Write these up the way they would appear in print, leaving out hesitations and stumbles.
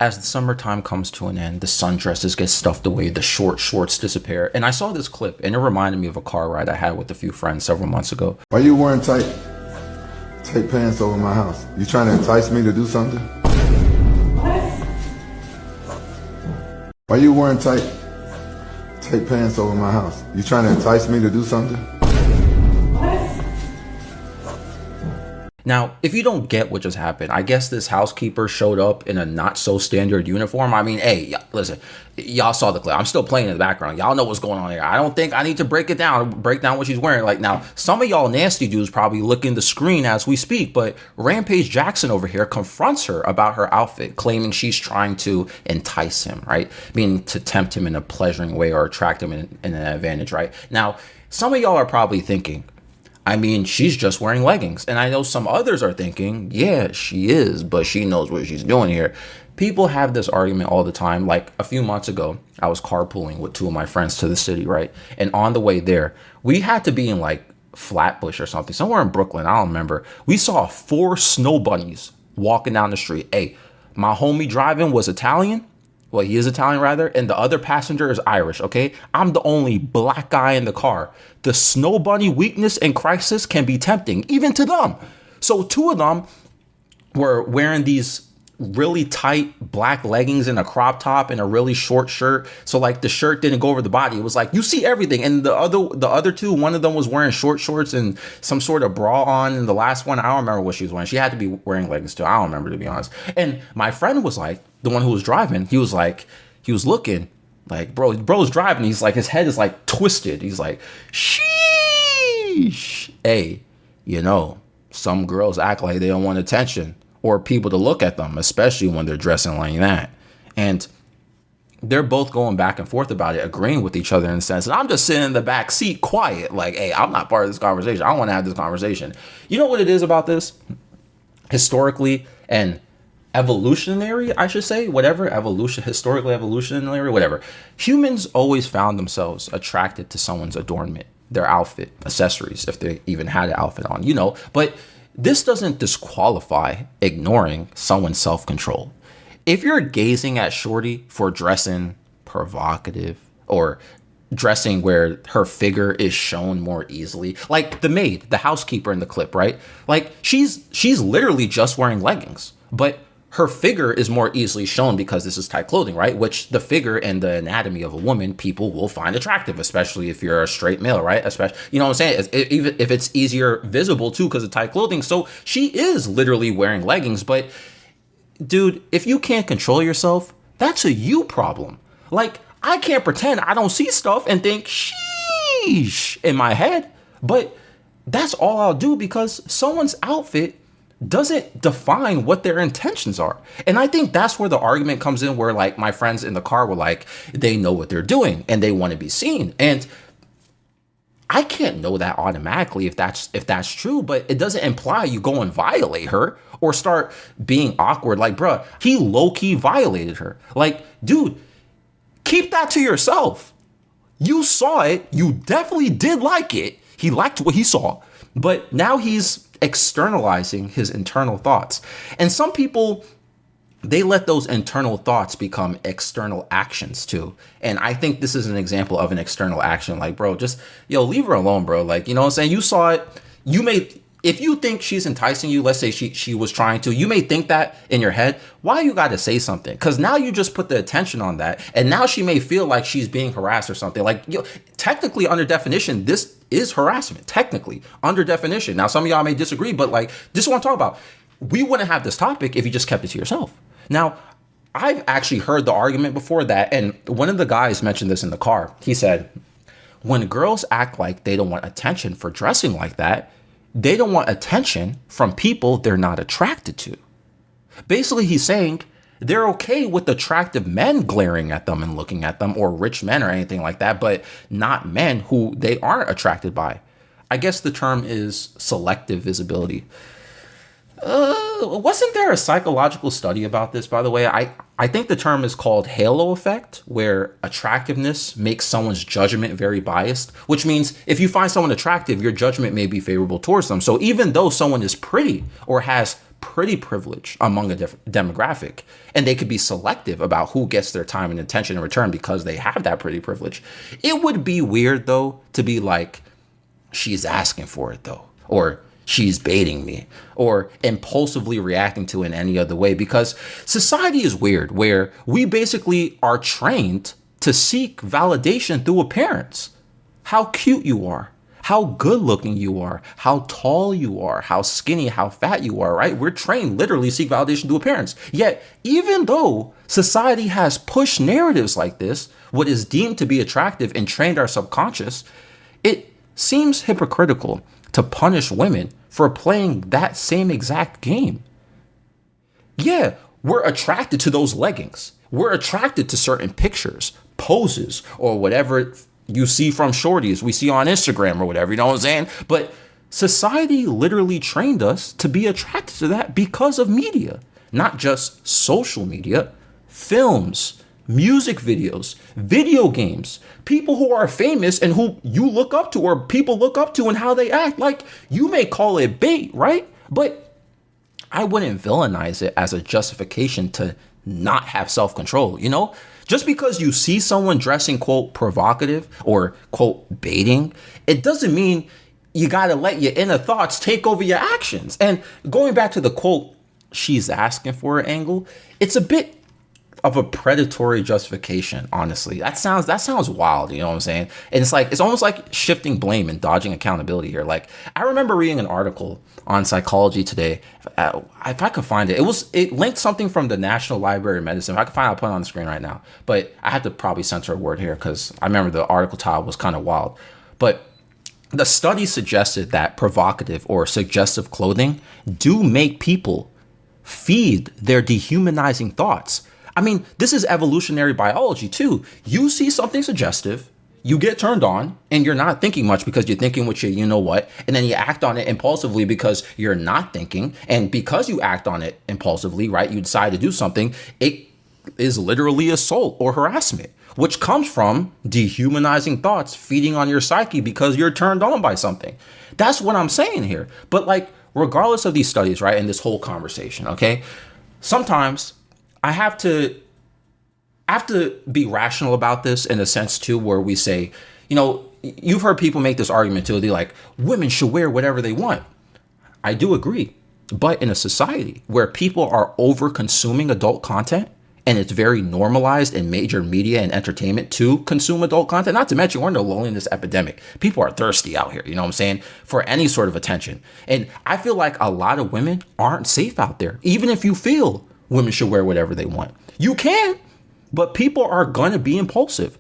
As the summertime comes to an end, the sundresses get stuffed away, the short shorts disappear. And I saw this clip and it reminded me of a car ride I had with a few friends several months ago. Why you wearing tight pants over my house? You trying to entice me to do something? Why you wearing tight pants over my house? You trying to entice me to do something? Now, if you don't get what just happened, I guess this housekeeper showed up in a not so standard uniform. I mean, hey, listen, y'all saw the clip. I'm still playing in the background. Y'all know what's going on here. I don't think I need to break down what she's wearing. Like, now, some of y'all nasty dudes probably looking the screen as we speak, but Rampage Jackson over here confronts her about her outfit, claiming she's trying to entice him, right? Meaning to tempt him in a pleasuring way or attract him in an advantage, right? Now, some of y'all are probably thinking, I mean, she's just wearing leggings. And I know some others are thinking, yeah, she is, but she knows what she's doing here. People have this argument all the time. Like a few months ago, I was carpooling with two of my friends to the city, right? And on the way there, we had to be in like Flatbush or something, somewhere in Brooklyn. I don't remember. We saw 4 snow bunnies walking down the street. Hey, my homie driving was Italian. Well, he is Italian rather, and the other passenger is Irish, okay? I'm the only black guy in the car. The snow bunny weakness and crisis can be tempting, even to them. So 2 of them were wearing these really tight black leggings and a crop top and a really short shirt. So like the shirt didn't go over the body. It was like, you see everything. And the other 2, one of them was wearing short shorts and some sort of bra on. And the last one, I don't remember what she was wearing. She had to be wearing leggings too. I don't remember, to be honest. And my friend was like, the one who was driving, he was looking like, bro's driving. He's like, his head is like twisted. He's like, sheesh. Hey, some girls act like they don't want attention or people to look at them, especially when they're dressing like that. And they're both going back and forth about it, agreeing with each other in a sense. And I'm just sitting in the back seat quiet, like, hey, I'm not part of this conversation. I don't want to have this conversation. You know what it is about this? Historically and evolutionary, I should say, whatever, historically evolutionary, whatever. Humans always found themselves attracted to someone's adornment, their outfit, accessories, if they even had an outfit on, but this doesn't disqualify ignoring someone's self-control. If you're gazing at Shorty for dressing provocative or dressing where her figure is shown more easily, like the maid, the housekeeper in the clip, right? Like she's literally just wearing leggings, but her figure is more easily shown because this is tight clothing, right? Which the figure and the anatomy of a woman, people will find attractive, especially if you're a straight male, right? Especially, you know what I'm saying? Even if it's easier visible too because of tight clothing. So she is literally wearing leggings, but dude, if you can't control yourself, that's a you problem. Like, I can't pretend I don't see stuff and think, sheesh, in my head, but that's all I'll do because someone's outfit doesn't define what their intentions are. And I think that's where the argument comes in, where like my friends in the car were like, they know what they're doing and they want to be seen. And I can't know that automatically if that's true, but it doesn't imply you go and violate her or start being awkward. Like, bruh, he low-key violated her. Like, dude, keep that to yourself. You saw it. You definitely did like it. He liked what he saw, but now he's externalizing his internal thoughts. And some people, they let those internal thoughts become external actions too. And I think this is an example of an external action. Like, bro, just, leave her alone, bro. Like, you know what I'm saying? You saw it. If you think she's enticing you, let's say she was trying to, you may think that in your head. Why you got to say something? Because now you just put the attention on that. And now she may feel like she's being harassed or something. Like, technically under definition, this is harassment. Technically under definition. Now, some of y'all may disagree, but like, this is what I'm talking about. We wouldn't have this topic if you just kept it to yourself. Now, I've actually heard the argument before that. And one of the guys mentioned this in the car. He said, when girls act like they don't want attention for dressing like that, they don't want attention from people they're not attracted to. Basically, he's saying they're okay with attractive men glaring at them and looking at them, or rich men or anything like that, but not men who they aren't attracted by. I guess the term is selective visibility. Wasn't there a psychological study about this, by the way? I think the term is called halo effect, where attractiveness makes someone's judgment very biased, which means if you find someone attractive, your judgment may be favorable towards them. So even though someone is pretty or has pretty privilege among a different demographic, and they could be selective about who gets their time and attention in return because they have that pretty privilege. It would be weird though to be like, she's asking for it though, or she's baiting me, or impulsively reacting to it in any other way, because society is weird where we basically are trained to seek validation through appearance. How cute you are, how good looking you are, how tall you are, how skinny, how fat you are, right? We're trained literally to seek validation through appearance. Yet, even though society has pushed narratives like this, what is deemed to be attractive and trained our subconscious, it seems hypocritical to punish women for playing that same exact game. Yeah, we're attracted to those leggings. We're attracted to certain pictures, poses, or whatever you see from shorties we see on Instagram or whatever, you know what I'm saying? But society literally trained us to be attracted to that because of media, not just social media, films, music videos, video games, people who are famous and who you look up to or people look up to and how they act. Like, you may call it bait, right? But I wouldn't villainize it as a justification to not have self-control, you know? Just because you see someone dressing, quote, provocative or, quote, baiting, it doesn't mean you got to let your inner thoughts take over your actions. And going back to the, quote, she's asking for an angle, it's a bit of a predatory justification, honestly. That sounds wild, you know what I'm saying? And it's almost like shifting blame and dodging accountability here. Like, I remember reading an article on Psychology Today. If I could find it, it linked something from the National Library of Medicine. If I could find it, I'll put it on the screen right now. But I have to probably censor a word here because I remember the article title was kind of wild. But the study suggested that provocative or suggestive clothing do make people feed their dehumanizing thoughts. I mean, this is evolutionary biology too. You see something suggestive, you get turned on, and you're not thinking much because you're thinking with your you know what, and then you act on it impulsively because you're not thinking. And because you act on it impulsively, right, you decide to do something, it is literally assault or harassment, which comes from dehumanizing thoughts feeding on your psyche because you're turned on by something. That's what I'm saying here. But like, regardless of these studies, right, and this whole conversation, okay, sometimes I have to be rational about this in a sense too, where we say, you know, you've heard people make this argument too. They're like, women should wear whatever they want. I do agree. But in a society where people are over consuming adult content and it's very normalized in major media and entertainment to consume adult content, not to mention we're in a loneliness epidemic. People are thirsty out here, you know what I'm saying, for any sort of attention. And I feel like a lot of women aren't safe out there, even if you feel women should wear whatever they want. You can, but people are gonna be impulsive.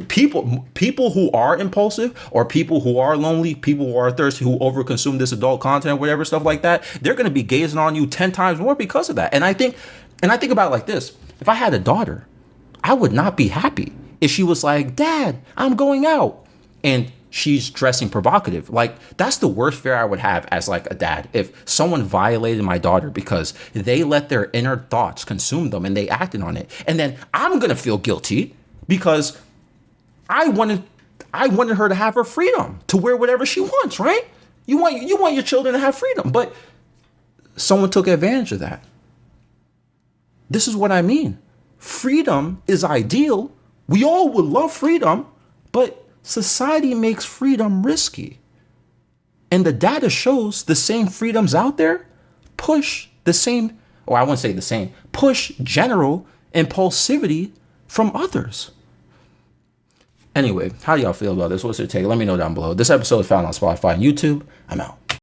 People who are impulsive, or people who are lonely, people who are thirsty, who overconsume this adult content, whatever, stuff like that, they're gonna be gazing on you 10 times more because of that. And I think about it like this: if I had a daughter, I would not be happy if she was like, "Dad, I'm going out," and she's dressing provocative. Like, that's the worst fear I would have as like a dad. If someone violated my daughter because they let their inner thoughts consume them and they acted on it. And then I'm going to feel guilty because I wanted her to have her freedom to wear whatever she wants, right? You want your children to have freedom, but someone took advantage of that. This is what I mean. Freedom is ideal. We all would love freedom, but society makes freedom risky. And the data shows the same freedoms out there push general impulsivity from others. Anyway, how do y'all feel about this? What's your take? Let me know down below. This episode is found on Spotify and YouTube. I'm out.